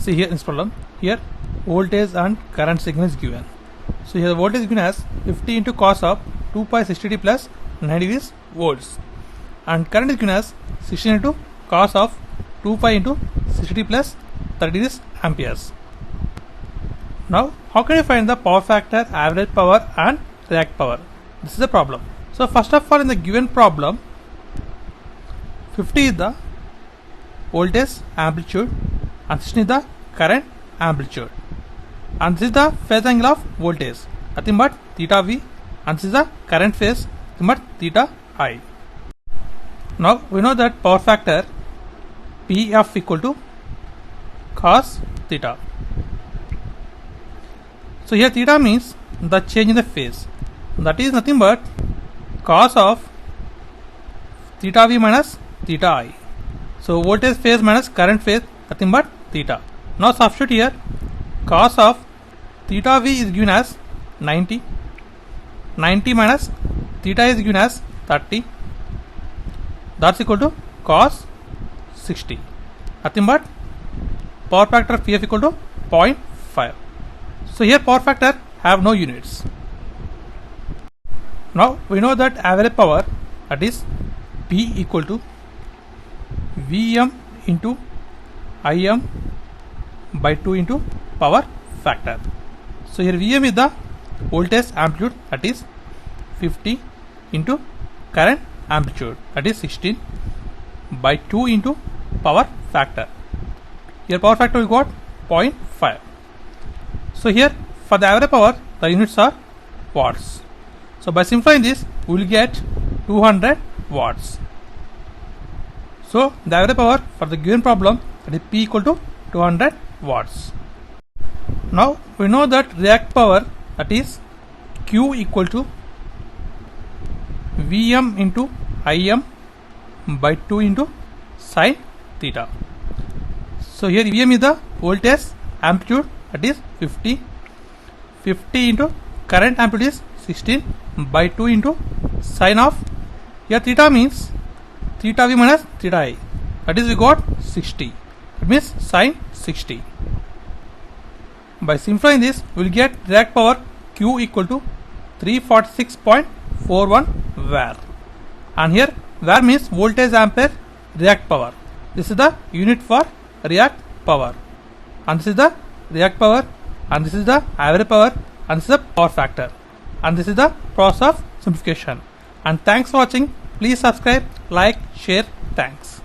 See here in this problem, here voltage and current signal is given. So here the voltage is given as 50 into cos of 2 pi 60t plus 90 degrees volts, and current is given as 16 into cos of 2 pi into 60t plus 30 degrees amperes. Now how can you find the power factor, average power and react power? This is the problem. So first of all, in the given problem, 50 is the voltage amplitude and 16 is the current amplitude, and this is the phase angle of voltage, nothing but theta V, and this is the current phase, nothing but theta I. Now we know that power factor PF equal to cos theta. So here theta means the change in the phase, that is nothing but cos of theta V minus theta I. So voltage phase minus current phase, nothing but theta. Now substitute here, cos of theta V is given as 90 minus theta is given as 30, that's equal to cos 60, nothing but power factor PF equal to 0.5. So here power factor have no units. Now we know that average power, that is P equal to Vm into Im by 2 into power factor. So here Vm is the voltage amplitude, that is 50 into current amplitude, that is 16 by 2 into power factor. Here power factor we got 0.5. So here for the average power the units are watts. So by simplifying this we will get 200 watts. So the average power for the given problem, that is P equal to 200 watts. Now we know that react power, that is Q equal to Vm into Im by 2 into sin theta. So here Vm is the voltage amplitude, that is 50 into current amplitude is 16 by 2 into sin of, here theta means theta V minus theta I, that is we got 60, that means sin 60. By simplifying this we will get react power Q equal to 346.41 var, and here var means voltage ampere react power. This is the unit for react power, and this is the react power, and this is the average power, and this is the power factor, and this is the process of simplification. And thanks for watching. Please subscribe, like, share. Thanks.